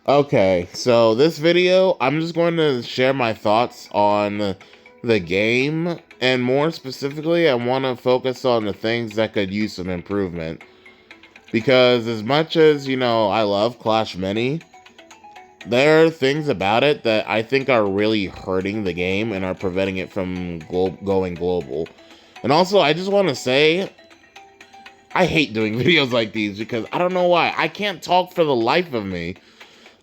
Okay, so this video, I'm just going to share my thoughts on the game, and more specifically, I want to focus on the things that could use some improvement. Because as much as, I love Clash Mini, there are things about it that I think are really hurting the game and are preventing it from going global. And also, I just want to say, I hate doing videos like these because I don't know why. I can't talk for the life of me.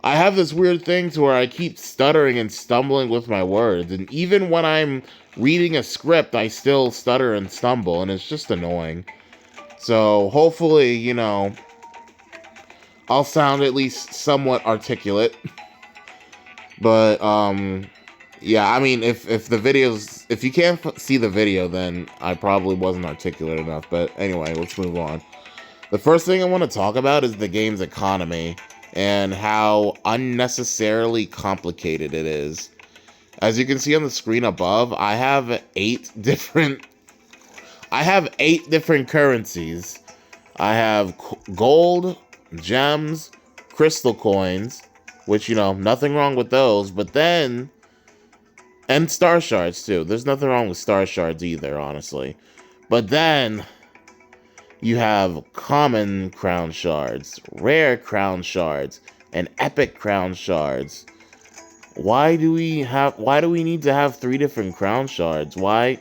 I have this weird thing to where I keep stuttering and stumbling with my words, and even when I'm reading a script, I still stutter and stumble, and it's just annoying. So hopefully, I'll sound at least somewhat articulate. But yeah, I mean, if the videos, if you can't see the video, then I probably wasn't articulate enough. But anyway, let's move on. The first thing I want to talk about is the game's economy and how unnecessarily complicated it is. As you can see on the screen above, I have 8 different currencies. I have gold, gems, crystal coins, which, nothing wrong with those, but then and star shards too. There's nothing wrong with star shards either, honestly. But then you have common crown shards, rare crown shards, and epic crown shards. Why do we need to have 3 different crown shards? Why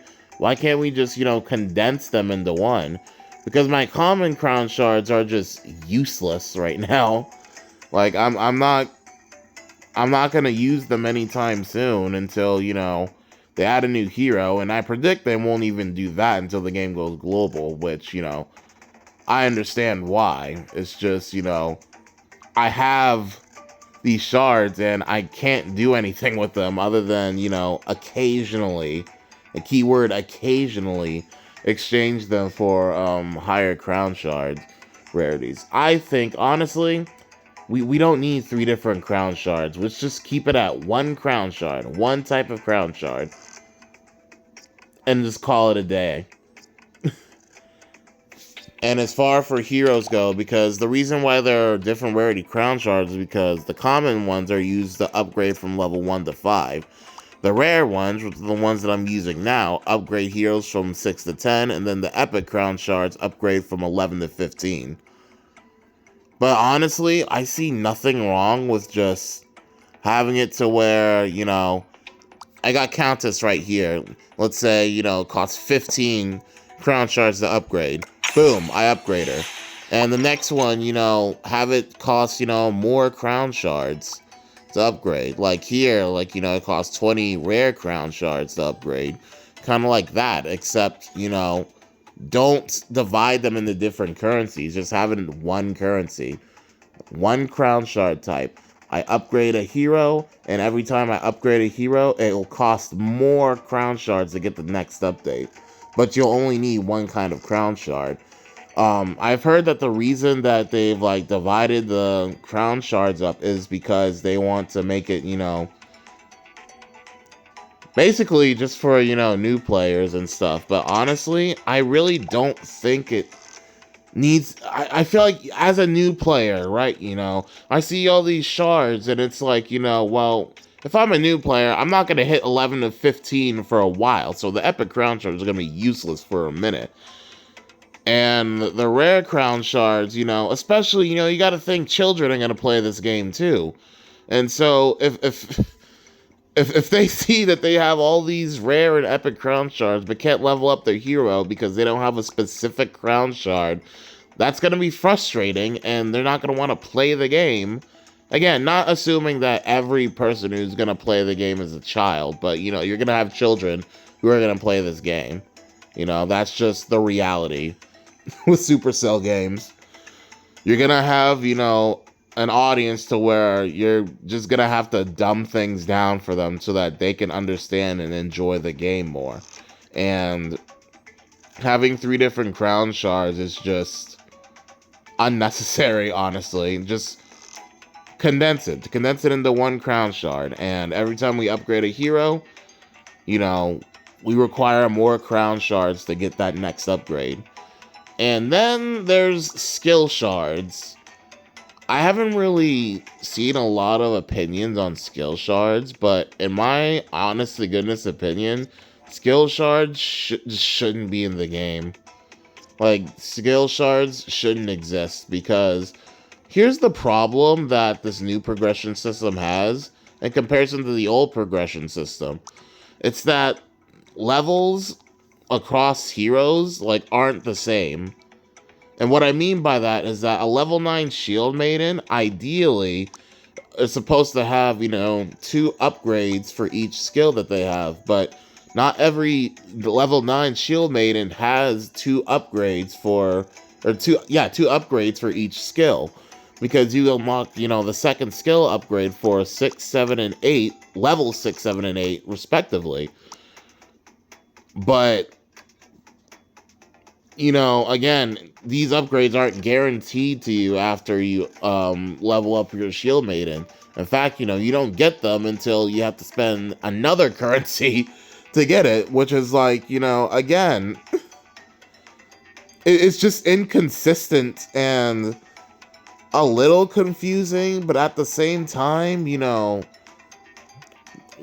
can't we just, condense them into one? Because my common crown shards are just useless right now. Like I'm not going to use them anytime soon until, they add a new hero, and I predict they won't even do that until the game goes global, which, I understand why. It's just, I have these shards and I can't do anything with them other than, occasionally, a keyword occasionally, exchange them for higher crown shard rarities. I think, honestly, we don't need 3 different crown shards. Let's just keep it at one crown shard, one type of crown shard, and just call it a day. And as far for heroes go, because the reason why there are different rarity crown shards is because the common ones are used to upgrade from level 1 to 5. The rare ones, which are the ones that I'm using now, upgrade heroes from 6 to 10, and then the epic crown shards upgrade from 11 to 15. But honestly, I see nothing wrong with just having it to where, I got Countess right here. Let's say, it costs 15 crown shards to upgrade. Boom, I upgrade her. And the next one, have it cost, more crown shards to upgrade. Like here, it costs 20 rare crown shards to upgrade. Kind of like that, except, don't divide them into different currencies. Just have it in one currency. One crown shard type. I upgrade a hero, and every time I upgrade a hero, it will cost more crown shards to get the next update. But you'll only need one kind of crown shard. I've heard that the reason that they've divided the crown shards up is because they want to make it, basically just for, new players and stuff. But honestly, I really don't think it needs. I feel like as a new player, right? I see all these shards, and it's like, well, if I'm a new player, I'm not gonna hit 11 to 15 for a while, so the epic crown shards are gonna be useless for a minute. And the rare crown shards, especially, you got to think children are gonna play this game too, and so if they see that they have all these rare and epic crown shards but can't level up their hero because they don't have a specific crown shard, that's going to be frustrating, and they're not going to want to play the game. Again, not assuming that every person who's going to play the game is a child, but, you're going to have children who are going to play this game. That's just the reality with Supercell games. You're going to have, an audience to where you're just going to have to dumb things down for them so that they can understand and enjoy the game more. And having 3 different crown shards is just unnecessary, honestly. Just condense it into one crown shard, and every time we upgrade a hero, we require more crown shards to get that next upgrade. And then there's skill shards. I haven't really seen a lot of opinions on skill shards, but in my honest to goodness opinion, skill shards just shouldn't be in the game. Like, skill shards shouldn't exist because here's the problem that this new progression system has in comparison to the old progression system. It's that levels across heroes like aren't the same. And what I mean by that is that a level 9 shield maiden ideally is supposed to have, 2 upgrades for each skill that they have, but not every level 9 shield maiden has 2 upgrades for two upgrades for each skill. Because you unlock, the second skill upgrade for 6, 7, and 8, level 6, 7, and 8, respectively. But, again, these upgrades aren't guaranteed to you after you level up your shield maiden. In fact, you don't get them until you have to spend another currency to get it, which is like, again, it's just inconsistent and a little confusing, but at the same time,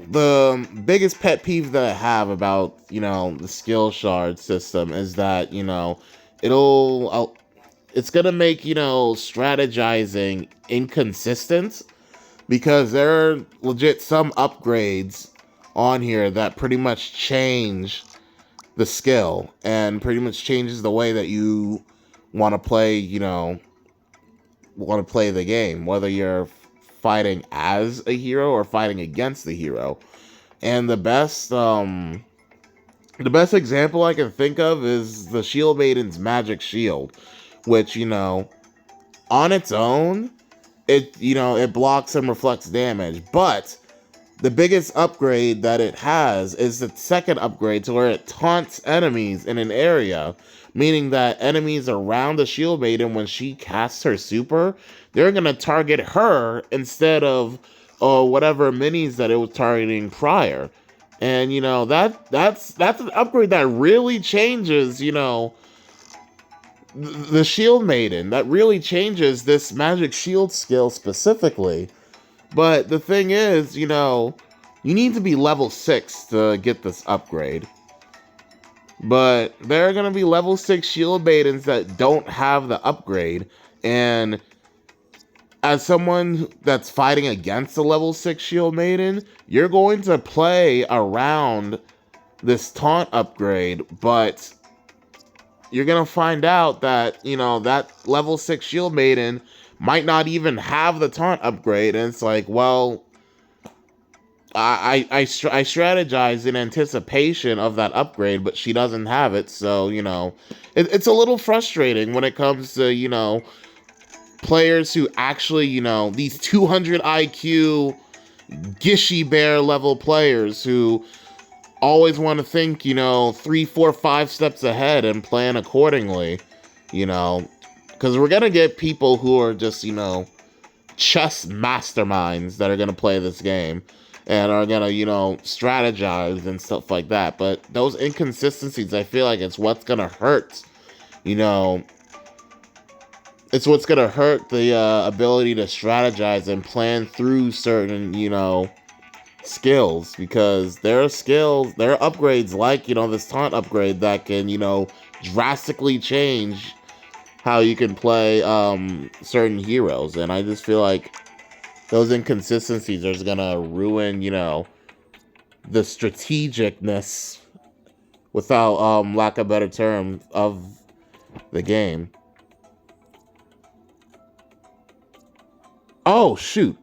the biggest pet peeve that I have about, the skill shard system is that, it's gonna make, strategizing inconsistent because there are legit some upgrades on here that pretty much change the skill and pretty much changes the way that you want to play, the game, whether you're fighting as a hero or fighting against the hero. And the best example I can think of is the Shield Maiden's Magic Shield, which, on its own, it blocks and reflects damage, but the biggest upgrade that it has is the second upgrade to where it taunts enemies in an area, meaning that enemies around the Shield Maiden, when she casts her super, they're going to target her instead of whatever minis that it was targeting prior. And, that's an upgrade that really changes, the Shield Maiden. That really changes this Magic Shield skill specifically. But the thing is, you need to be level 6 to get this upgrade. But there are going to be level 6 Shield Maidens that don't have the upgrade. And as someone that's fighting against a level 6 Shield Maiden, you're going to play around this taunt upgrade, but you're going to find out that, that level 6 Shield Maiden might not even have the taunt upgrade, and it's like, well, I strategize in anticipation of that upgrade, but she doesn't have it, so, it's a little frustrating when it comes to, players who actually, these 200 IQ Gishy Bear level players who always want to think, 3, 4, 5 steps ahead and plan accordingly, because we're going to get people who are just, chess masterminds that are going to play this game and are going to, strategize and stuff like that. But those inconsistencies, I feel like it's what's going to hurt, it's what's going to hurt the ability to strategize and plan through certain, skills, because there are upgrades like, this taunt upgrade that can, drastically change how you can play certain heroes. And I just feel like those inconsistencies are gonna ruin, the strategicness, without lack of a better term, of the game. Oh, shoot.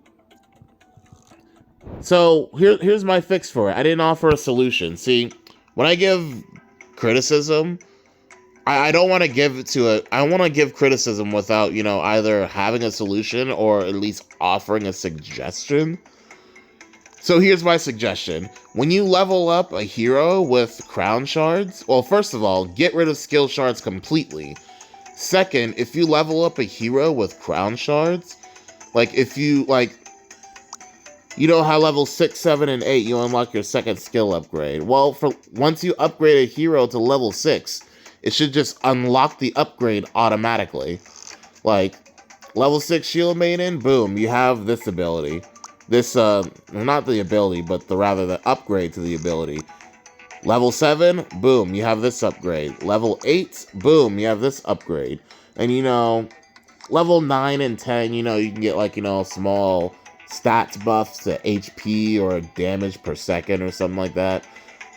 So here's my fix for it. I didn't offer a solution. See, when I give criticism, I don't want to give it to it. I want to give criticism without, either having a solution or at least offering a suggestion. So here's my suggestion. When you level up a hero with crown shards, well, first of all, get rid of skill shards completely. Second, if you level up a hero with crown shards, like if you, how level 6, 7, and 8, you unlock your second skill upgrade. Well, once you upgrade a hero to level 6, it should just unlock the upgrade automatically. Like, Level 6 Shield Maiden, boom, you have this ability. This, not the ability, but rather the upgrade to the ability. Level 7, boom, you have this upgrade. Level 8, boom, you have this upgrade. And, level 9 and 10, you can get, like, small stats buffs to HP or damage per second or something like that.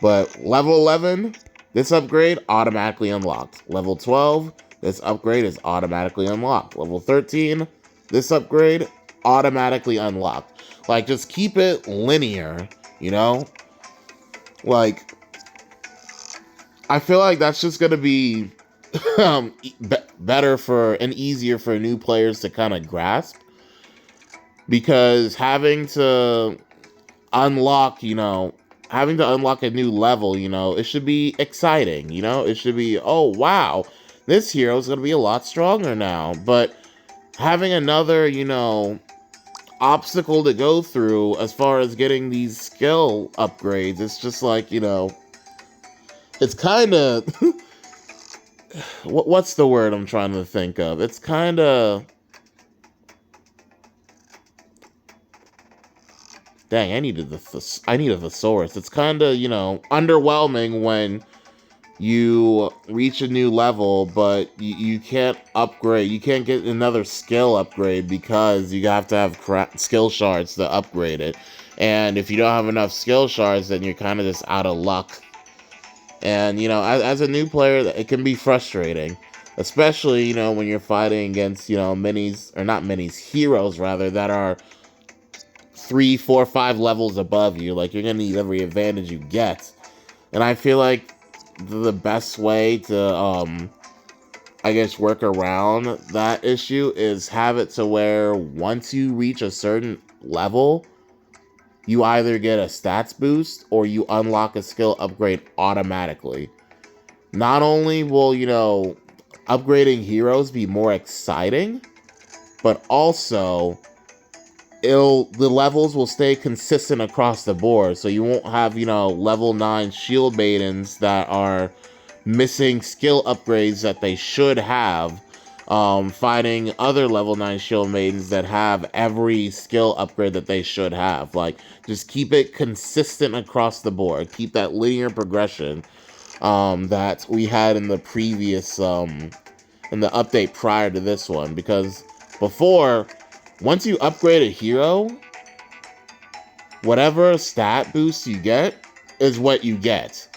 But level 11, this upgrade automatically unlocked. Level 12, this upgrade is automatically unlocked. Level 13, this upgrade automatically unlocked. Like, just keep it linear, Like, I feel like that's just going to be better for and easier for new players to kind of grasp. Because having to unlock, a new level, it should be exciting, It should be, oh, wow, this hero is going to be a lot stronger now. But having another, obstacle to go through as far as getting these skill upgrades, it's just like, it's kind of... what's the word I'm trying to think of? It's kind of... Dang, I needed a thesaurus. It's kind of, underwhelming when you reach a new level, but you can't upgrade. You can't get another skill upgrade because you have to have skill shards to upgrade it. And if you don't have enough skill shards, then you're kind of just out of luck. And, as a new player, it can be frustrating. Especially, when you're fighting against, heroes, rather, that are 3, 4, 5 levels above you. Like, you're going to need every advantage you get. And I feel like the best way to, work around that issue is have it to where once you reach a certain level, you either get a stats boost or you unlock a skill upgrade automatically. Not only will, upgrading heroes be more exciting, but also the levels will stay consistent across the board. So you won't have, level 9 shield maidens that are missing skill upgrades that they should have, fighting other level 9 shield maidens that have every skill upgrade that they should have. Like, just keep it consistent across the board. Keep that linear progression that we had in the previous, in the update prior to this one. Because before, once you upgrade a hero, whatever stat boost you get is what you get.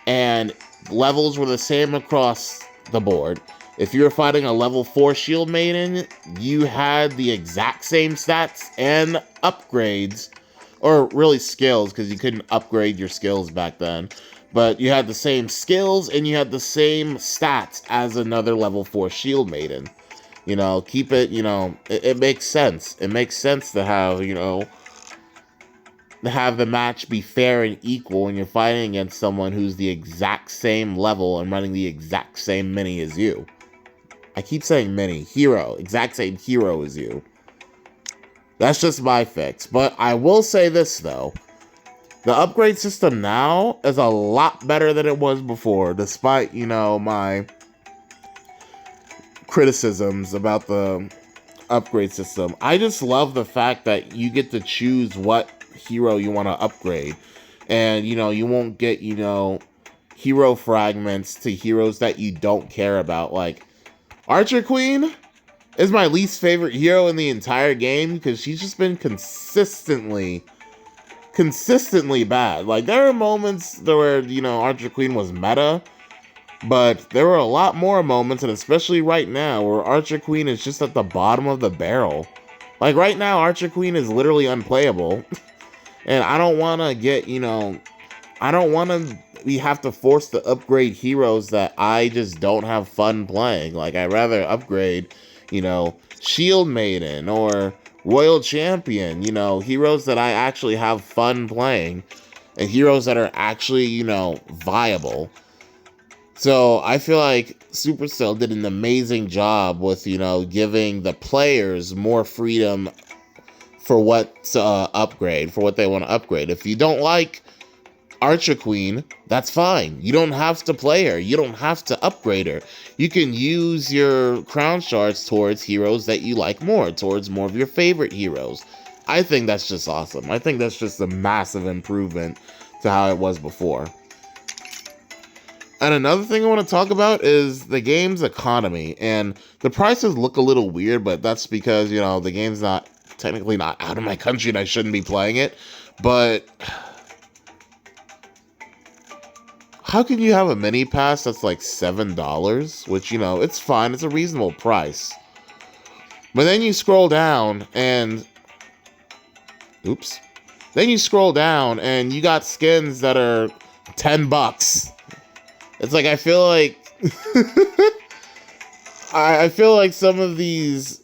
And levels were the same across the board. If you were fighting a level 4 shield maiden, you had the exact same stats and upgrades, or really skills, because you couldn't upgrade your skills back then. But you had the same skills and you had the same stats as another level 4 shield maiden. Keep it, it makes sense. It makes sense to have, to have the match be fair and equal when you're fighting against someone who's the exact same level and running the exact same mini as you. I keep saying mini. Hero. Exact same hero as you. That's just my fix. But I will say this, though. The upgrade system now is a lot better than it was before, despite, my criticisms about the upgrade system. I just love the fact that you get to choose what hero you want to upgrade. And, you won't get, hero fragments to heroes that you don't care about. Like, Archer Queen is my least favorite hero in the entire game because she's just been consistently bad. Like, there are moments where, Archer Queen was meta, but there were a lot more moments, and especially right now, where Archer Queen is just at the bottom of the barrel. Like, right now, Archer Queen is literally unplayable. And I don't want to get, I don't want to have to force to upgrade heroes that I just don't have fun playing. Like, I'd rather upgrade, Shield Maiden or Royal Champion, heroes that I actually have fun playing. And heroes that are actually, viable. So I feel like Supercell did an amazing job with, giving the players more freedom for what to upgrade, for what they want to upgrade. If you don't like Archer Queen, that's fine. You don't have to play her. You don't have to upgrade her. You can use your crown shards towards heroes that you like more, towards more of your favorite heroes. I think that's just awesome. I think that's just a massive improvement to how it was before. And another thing I want to talk about is the game's economy. And the prices look a little weird, but that's because, you know, the game's not technically not out of my country and I shouldn't be playing it. But how can you have a mini pass that's like $7? Which, you know, it's fine. It's a reasonable price. But then you scroll down and... Oops. Then you scroll down and you got skins that are $10. It's like, I feel like... I feel like some of these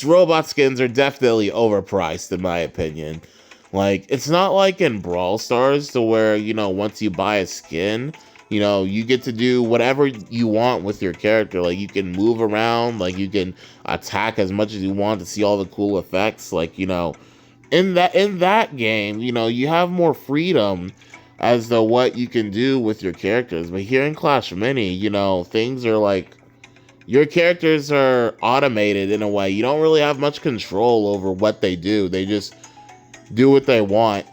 robot skins are definitely overpriced, in my opinion. Like, it's not like in Brawl Stars to where, you know, once you buy a skin, you know, you get to do whatever you want with your character. Like, you can move around, like, you can attack as much as you want to see all the cool effects. Like, you know, in that game, you know, you have more freedom as to what you can do with your characters. But here in Clash Mini, you know, things are like, your characters are automated in a way. You don't really have much control over what they do. They just do what they want.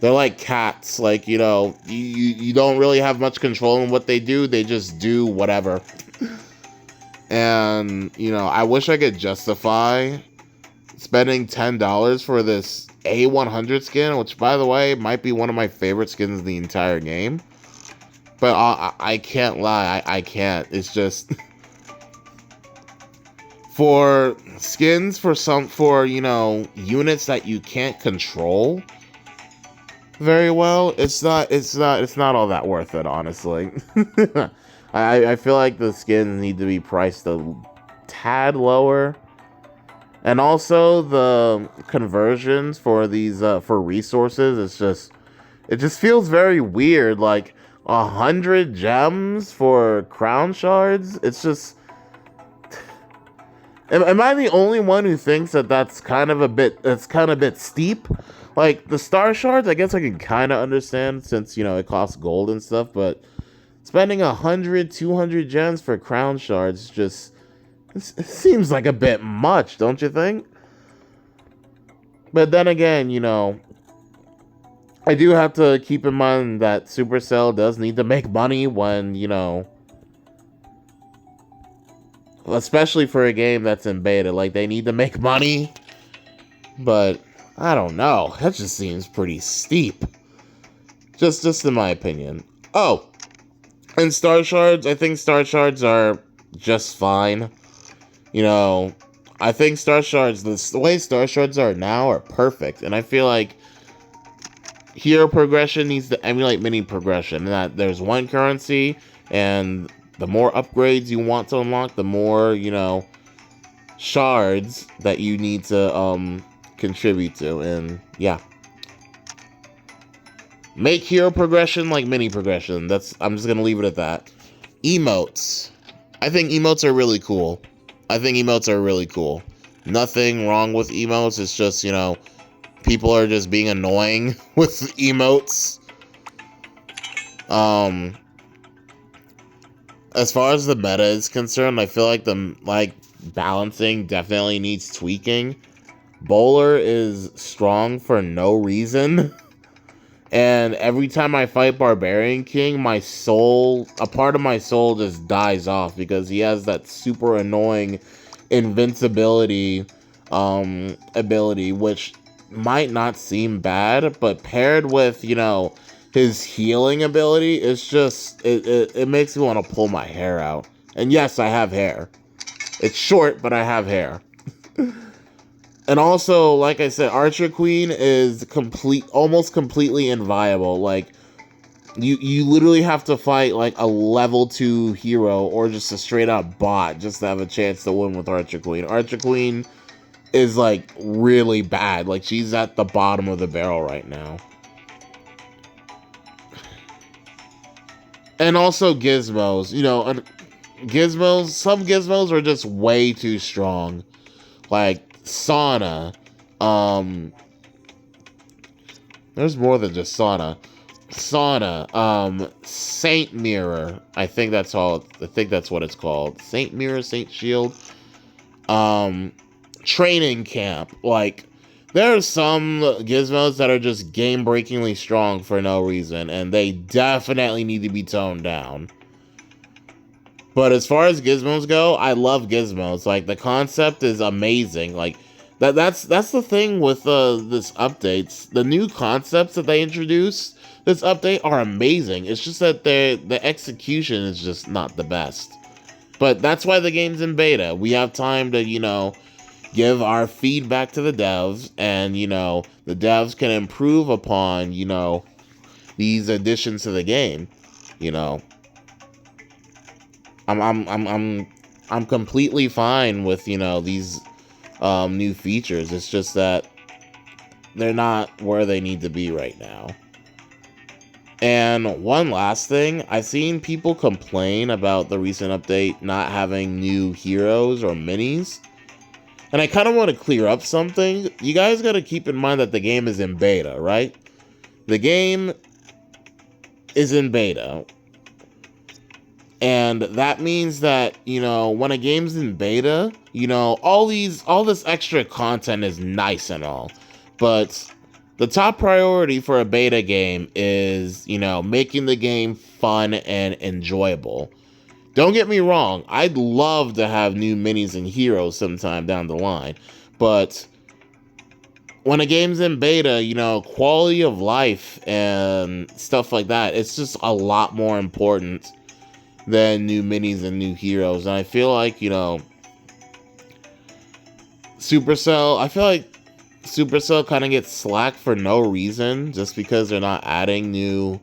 They're like cats. Like, you know, you don't really have much control in what they do. They just do whatever. And, you know, I wish I could justify spending $10 for this A100 skin, which, by the way, might be one of my favorite skins in the entire game. But I can't lie. I can't. It's just... For skins, for, you know, units that you can't control very well, it's not all that worth it, honestly. I feel like the skins need to be priced a tad lower. And also the conversions for these for resources, it just feels very weird. Like 100 gems for crown shards. It's just, am I the only one who thinks that that's kind of a bit steep? Like the star shards, I guess I can kind of understand since, you know, it costs gold and stuff, but spending 100, 200 gems for crown shards just, it seems like a bit much, don't you think? But then again, you know, I do have to keep in mind that Supercell does need to make money when, you know, especially for a game that's in beta. Like, they need to make money. But, I don't know. That just seems pretty steep. Just in my opinion. Oh, and Star Shards, I think Star Shards are just fine. You know, I think Star Shards, the way Star Shards are now are perfect. And I feel like hero progression needs to emulate mini progression. And that there's one currency, and the more upgrades you want to unlock, the more, you know, shards that you need to contribute to. And yeah, make hero progression like mini progression. I'm just gonna leave it at that. Emotes. I think emotes are really cool. Nothing wrong with emotes. It's just, you know, people are just being annoying with emotes. As far as the meta is concerned, I feel like the balancing definitely needs tweaking. Bowler is strong for no reason. And every time I fight Barbarian King, a part of my soul just dies off because he has that super annoying invincibility ability, which might not seem bad, but paired with, you know, his healing ability, it's just, it makes me want to pull my hair out. And yes, I have hair. It's short, but I have hair. And also, like I said, Archer Queen is almost completely inviable. Like, you literally have to fight like a level 2 hero or just a straight up bot just to have a chance to win with Archer Queen. Archer Queen is like really bad. Like, she's at the bottom of the barrel right now. And also gizmos, you know, some gizmos are just way too strong. Like Sauna, there's more than just Sauna. Sauna, Saint Mirror. I think that's what it's called. Saint Mirror, Saint Shield. Um, Training Camp. Like, there are some gizmos that are just game-breakingly strong for no reason, and they definitely need to be toned down. But as far as gizmos go, I love gizmos. Like, the concept is amazing. Like, that's the thing with this updates. The new concepts that they introduced this update are amazing. It's just that the execution is just not the best. But that's why the game's in beta. We have time to, give our feedback to the devs, and, the devs can improve upon, these additions to the game. I'm completely fine with, these new features. It's just that they're not where they need to be right now. And one last thing, I've seen people complain about the recent update not having new heroes or minis. And I kind of want to clear up something. You guys got to keep in mind that the game is in beta, right? The game is in beta. And that means that, when a game's in beta, all this extra content is nice and all. But the top priority for a beta game is, making the game fun and enjoyable. Don't get me wrong, I'd love to have new minis and heroes sometime down the line. But when a game's in beta, quality of life and stuff like that, it's just a lot more important than new minis and new heroes. And I feel like, Supercell kind of gets slack for no reason, just because they're not adding new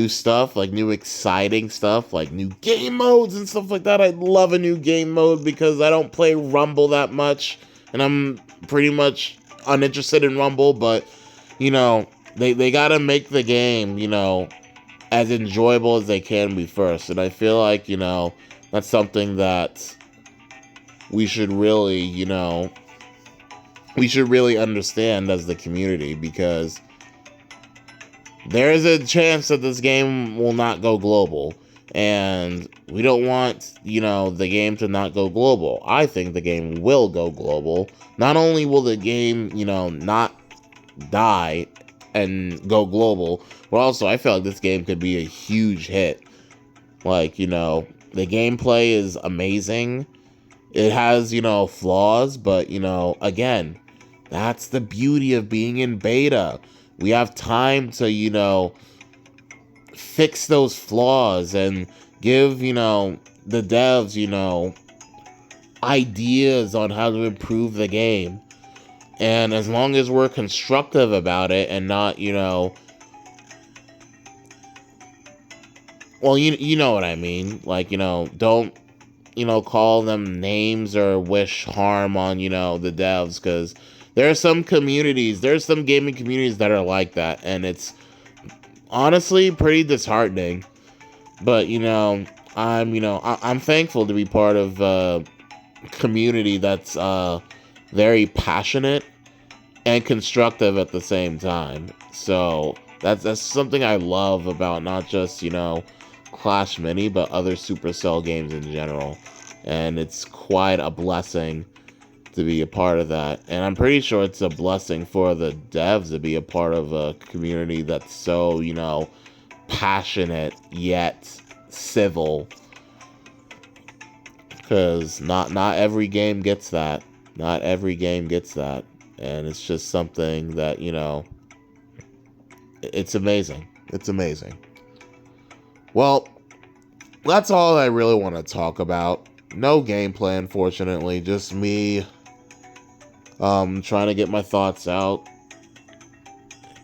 stuff, like new exciting stuff, like new game modes and stuff like that. I'd love a new game mode because I don't play Rumble that much, and I'm pretty much uninterested in Rumble, but, they gotta make the game, as enjoyable as they can be first. And I feel like, that's something that we should really, understand as the community, because there is a chance that this game will not go global, and we don't want, the game to not go global. I think the game will go global. Not only will the game, not die and go global, but also I feel like this game could be a huge hit. Like, the gameplay is amazing. It has, flaws, but, again, that's the beauty of being in beta. We have time to, fix those flaws and give, the devs, ideas on how to improve the game. And as long as we're constructive about it and not, well, you know what I mean. Like, don't, call them names or wish harm on, the devs, because there's some gaming communities that are like that, and it's honestly pretty disheartening. But, I'm thankful to be part of a community that's very passionate and constructive at the same time. So that's something I love about not just, Clash Mini, but other Supercell games in general. And it's quite a blessing to be a part of that. And I'm pretty sure it's a blessing for the devs to be a part of a community that's so, passionate yet civil. Because not every game gets that. Not every game gets that. And it's just something that, it's amazing. It's amazing. Well, that's all I really want to talk about. No gameplay, unfortunately. Just me trying to get my thoughts out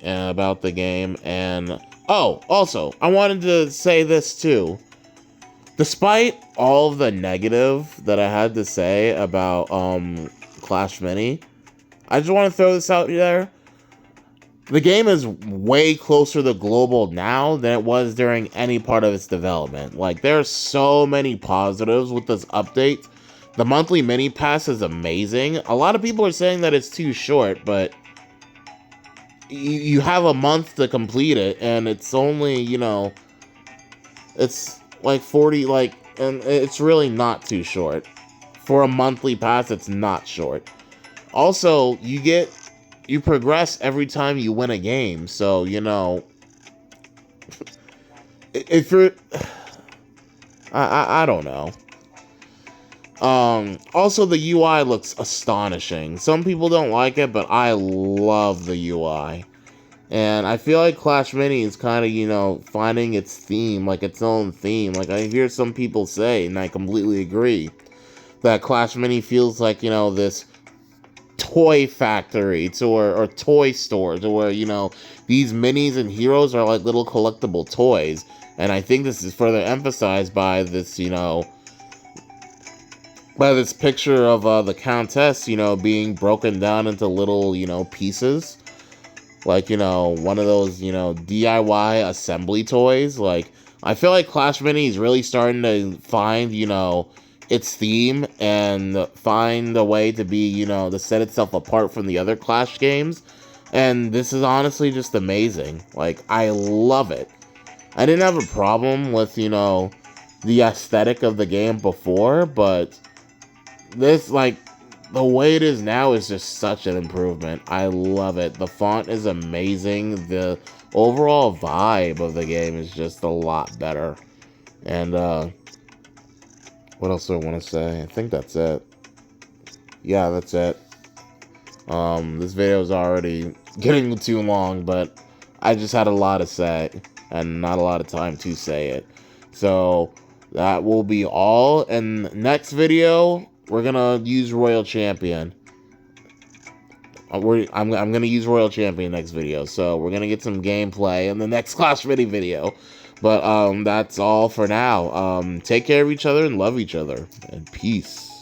about the game. And, also, I wanted to say this too. Despite all of the negative that I had to say about Clash Mini, I just want to throw this out there. The game is way closer to global now than it was during any part of its development. Like, there are so many positives with this update. The monthly mini pass is amazing. A lot of people are saying that it's too short, but you have a month to complete it, and it's only, it's like 40, like, and it's really not too short. For a monthly pass, it's not short. Also, you progress every time you win a game, so, if you're, I don't know. Also, the UI looks astonishing. Some people don't like it, but I love the UI. And I feel like Clash Mini is kind of, finding its theme, like its own theme. Like, I hear some people say, and I completely agree, that Clash Mini feels like, this toy factory or toy store to where, these minis and heroes are like little collectible toys. And I think this is further emphasized by this, by this picture of the Countess, being broken down into little, pieces. Like, one of those, DIY assembly toys. Like, I feel like Clash Mini is really starting to find, its theme and find a way to be, to set itself apart from the other Clash games. And this is honestly just amazing. Like, I love it. I didn't have a problem with, the aesthetic of the game before, but this, like, the way it is now is just such an improvement. I love it. The font is amazing. The overall vibe of the game is just a lot better. And, what else do I want to say? I think that's it. Yeah, that's it. This video is already getting too long, but I just had a lot to say and not a lot of time to say it. So that will be all. In the next video, we're gonna use Royal Champion. I'm gonna use Royal Champion next video, so we're gonna get some gameplay in the next Clash Mini video. But that's all for now. Take care of each other and love each other, and peace.